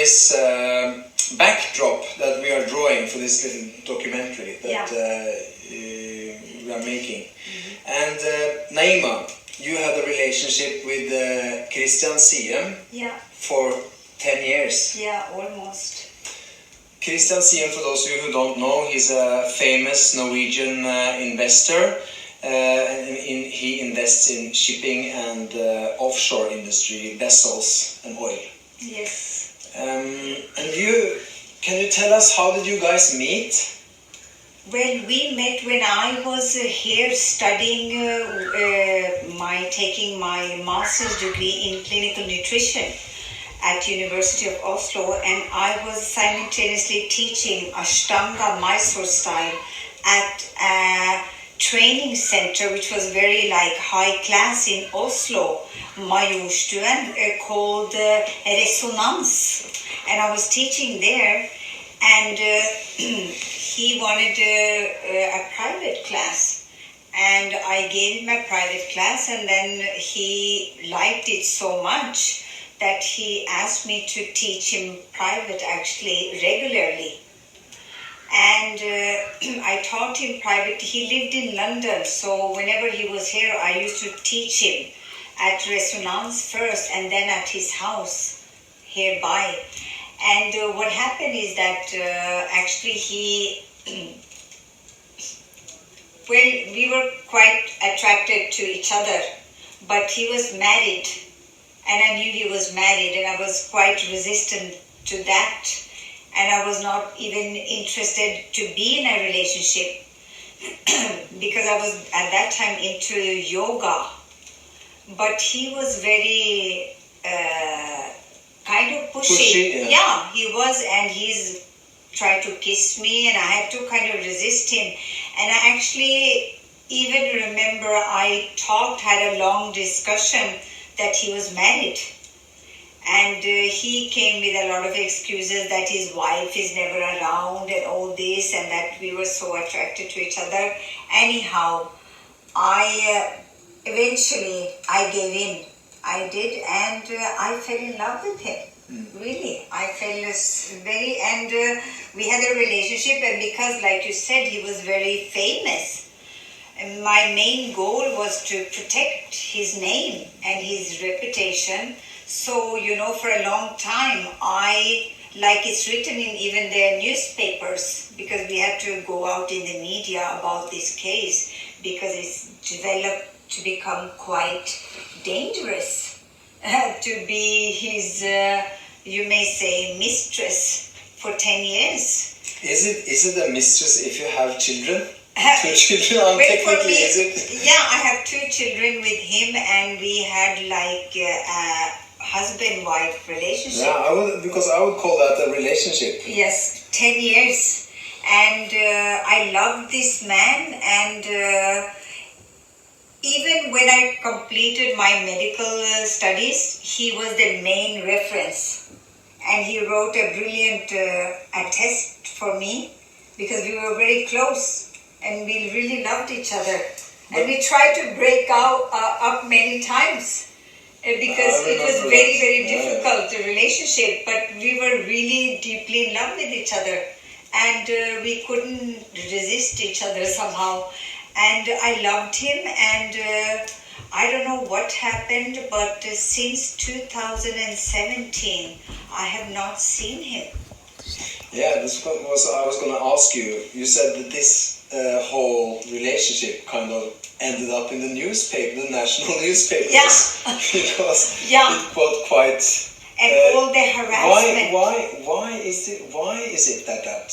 this backdrop that we are drawing for this little documentary that we are making. And Naema, you had a relationship with KRISTIAN Siem for 10 years. Yeah, almost. KRISTIAN Siem, for those of you who don't know, he's a famous Norwegian investor. He invests in shipping and offshore industry, vessels and oil. Yes. And can you tell us, how did you guys meet? Well, we met when I was here studying, taking my master's degree in clinical nutrition at University of Oslo, and I was simultaneously teaching Ashtanga Mysore style at a training center which was very high class in Oslo, Majorstuen, called Resonans, and I was teaching there, and he wanted a private class, and I gave him a private class, and then he liked it so much that he asked me to teach him private, actually regularly. And I taught him private. He lived in London, so whenever he was here, I used to teach him at Resonance first and then at his house hereby. And what happened is that actually we were quite attracted to each other, but he was married, and I knew he was married, and I was quite resistant to that. And I was not even interested to be in a relationship because I was at that time into yoga. But he was very kind of pushy. Yeah, he was, and he's tried to kiss me, and I had to kind of resist him. And I actually even remember I had a long discussion that he was married. And he came with a lot of excuses that his wife is never around and all this, and that we were so attracted to each other. Anyhow, eventually I gave in. I did, and I fell in love with him. Really, I fell and we had a relationship, and because, like you said, he was very famous, and my main goal was to protect his name and his reputation. So, for a long time, it's written in even their newspapers, because we had to go out in the media about this case, because it's developed to become quite dangerous to be his, you may say, mistress for 10 years. Is it a mistress if you have children? 2 children, technically, is it? Yeah, I have 2 children with him, and we had a husband-wife relationship. Yeah, because I would call that a relationship. Yes, 10 years. And I loved this man, and even when I completed my medical studies, he was the main reference. And he wrote a brilliant attest for me, because we were very close and we really loved each other. And we tried to break up many times. Because it was very, very difficult, the relationship, but we were really deeply in love with each other, and we couldn't resist each other somehow. And I loved him, and I don't know what happened, but since 2017, I have not seen him. Yeah, this was I was going to ask you. You said that this whole relationship kind of ended up in the newspaper, the national newspapers. Yeah. Because it got quite. And all the harassment. Why is it that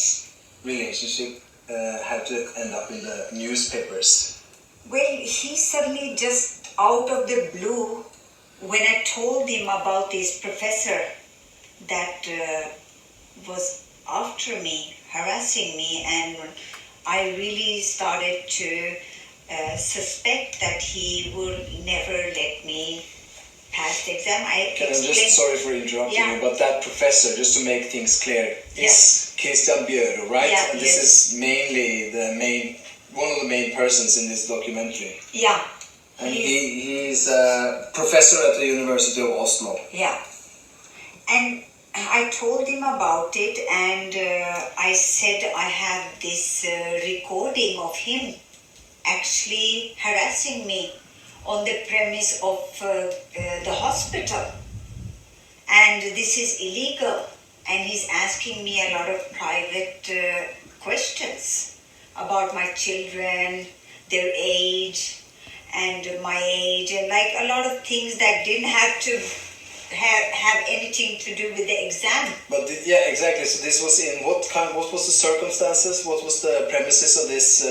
relationship had to end up in the newspapers? Well, he suddenly, just out of the blue, when I told him about this professor that was after me, harassing me, and I really started to suspect that he would never let me pass the exam. I'm just sorry for interrupting you, but that professor, just to make things clear, is Kristian Bjørø, right? Yeah, and this is mainly one of the main persons in this documentary. Yeah. And he's a professor at the University of Oslo. Yeah. And I told him about it, and I said I have this recording of him actually harassing me on the premise of the hospital, and this is illegal, and he's asking me a lot of private questions about my children, their age, and my age, and like a lot of things that didn't have to have anything to do with the exam. But yeah, exactly. So this was in what was the circumstances? What was the premises of this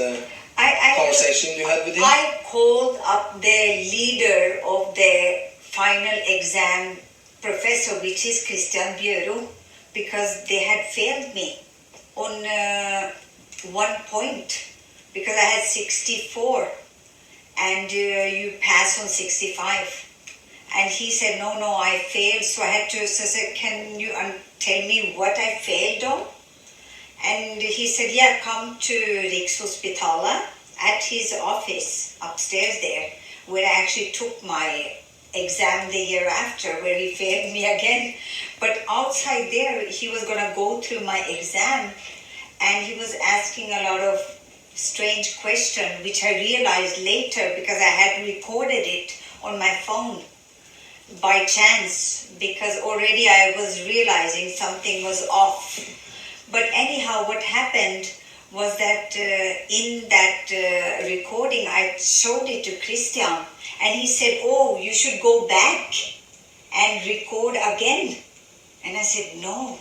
conversation you had with him? I called up the leader of the final exam professor, which is Kristian Siem, because they had failed me on 1 point, because I had 64 and you pass on 65. And he said, no, I failed. So I had to say, can you tell me what I failed on? And he said, yeah, come to Rikshospitalet at his office upstairs there, where I actually took my exam the year after, where he failed me again. But outside there, he was going to go through my exam, and he was asking a lot of strange questions, which I realized later because I had recorded it on my phone by chance, because already I was realizing something was off. But anyhow, what happened was that in that recording, I showed it to Kristian, and he said, oh, you should go back and record again. And I said, no,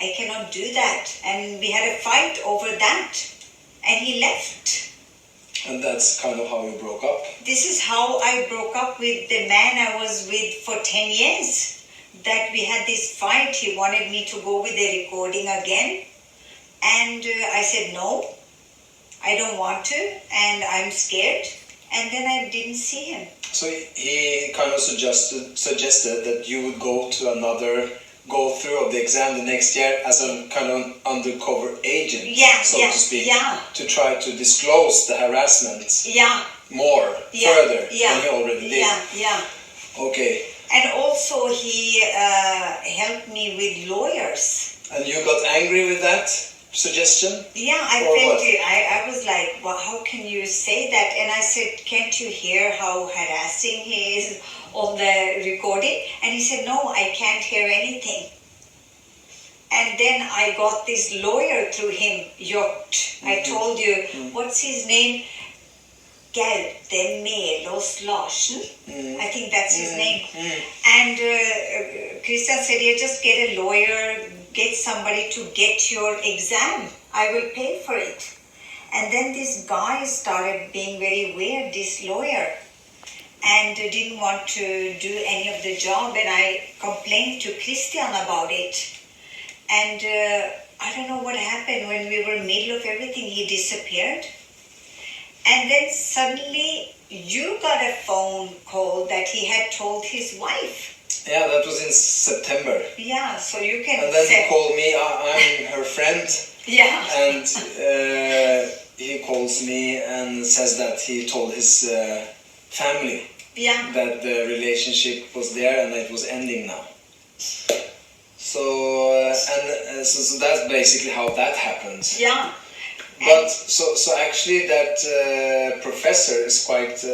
I cannot do that. And we had a fight over that, and he left. And that's kind of how you broke up? This is how I broke up with the man I was with for 10 years. That we had this fight. He wanted me to go with the recording again. And I said, no, I don't want to, and I'm scared. And then I didn't see him. So he kind of suggested that you would go through of the exam the next year as a kind of undercover agent, so to speak, to try to disclose the harassment further than he already did. Okay. And also he helped me with lawyers. And you got angry with that suggestion? Yeah, I felt it. I was like, well, how can you say that? And I said, can't you hear how harassing he is on the recording? And he said, no, I can't hear anything. And then I got this lawyer through him, Hjort. I told you, what's his name? Gaute Melos Larsen. I think that's his name. And Kristian said, yeah, just get a lawyer, get somebody to get your exam. I will pay for it. And then this guy started being very weird, this lawyer, and didn't want to do any of the job. And I complained to Kristian about it. And I don't know what happened. When we were middle of everything, he disappeared. And then suddenly you got a phone call that he had told his wife. Yeah, that was in September. Yeah, so you can. And then he called me. I'm her friend. Yeah. And he calls me and says that he told his family that the relationship was there and it was ending now. So so that's basically how that happened. Yeah. But so actually that professor is quite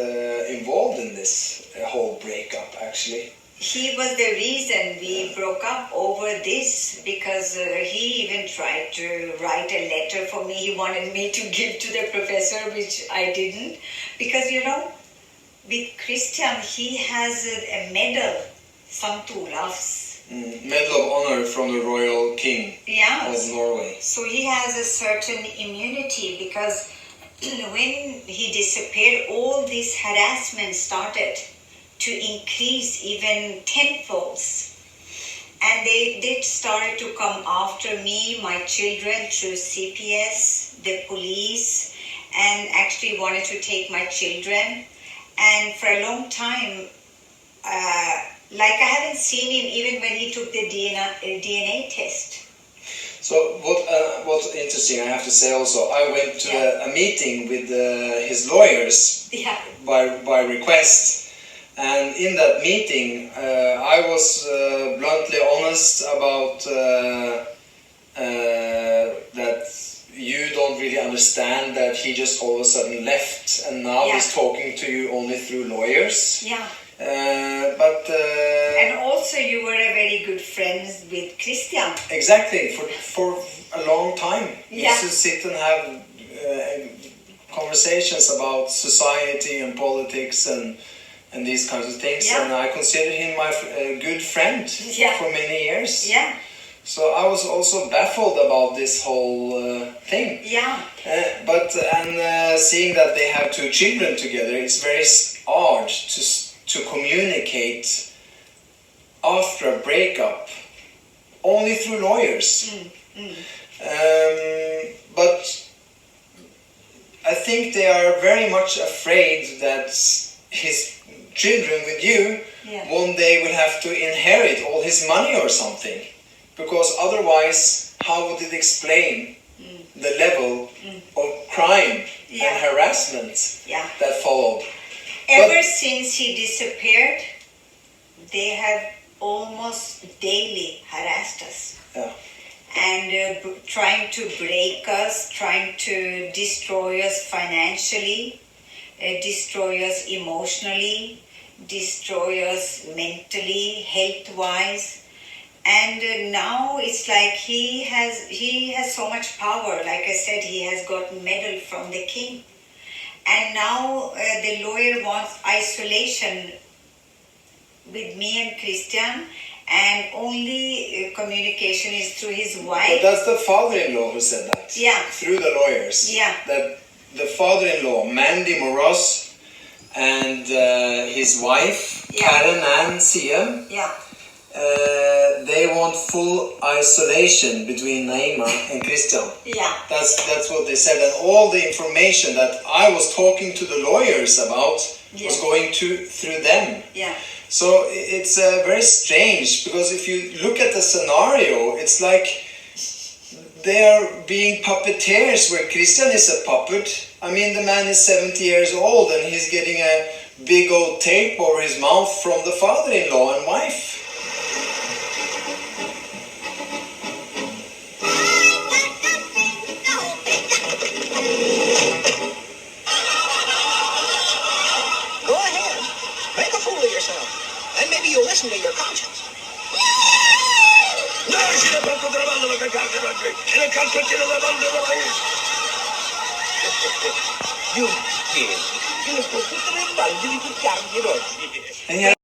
involved in this whole breakup, actually. He was the reason we broke up over this, because he even tried to write a letter for me. He wanted me to give to the professor, which I didn't. Because, you know, with Kristian, he has a medal, St. Olav's. Medal of Honor from the Royal King of Norway. So he has a certain immunity, because when he disappeared, all this harassment started to increase even tenfold. And they started to come after me, my children, through CPS, the police, and actually wanted to take my children. And for a long time, like I haven't seen him even when he took the DNA test. So what's interesting, I have to say also, I went to a meeting with his lawyers by request, And in that meeting, I was bluntly honest about that you don't really understand that he just all of a sudden left and now he's talking to you only through lawyers. Yeah. And also you were a very good friend with Kristian. Exactly, for a long time. We Yeah. used to sit and have conversations about society and politics and these kinds of things. Yeah. And I consider him my good friend for many years. Yeah. So I was also baffled about this whole thing. Yeah. Seeing that they have 2 children together, it's very hard to communicate after a breakup only through lawyers. But I think they are very much afraid that his children with you one day will have to inherit all his money or something. Because otherwise, how would it explain the level of crime and harassment that followed? Ever since he disappeared, they have almost daily harassed us. Yeah. And trying to break us, trying to destroy us financially, destroy us emotionally, destroy us mentally, health-wise. And now it's like he has so much power. Like I said, he has got a medal from the king. And now the lawyer wants isolation with me and Kristian, and only communication is through his wife. But that's the father-in-law who said that. Yeah. Through the lawyers. Yeah. That the father-in-law, Mandy Moros, and his wife, KRISTIan Siem, they want full isolation between Naema and Kristian. Yeah. That's what they said. And all the information that I was talking to the lawyers about was going through them. Yeah. So it's very strange, because if you look at the scenario, it's like they are being puppeteers where Kristian is a puppet. I mean, the man is 70 years old and he's getting a big old tape over his mouth from the father-in-law and wife. Go ahead. Make a fool of yourself. And maybe you'll listen to your conscience. You kid.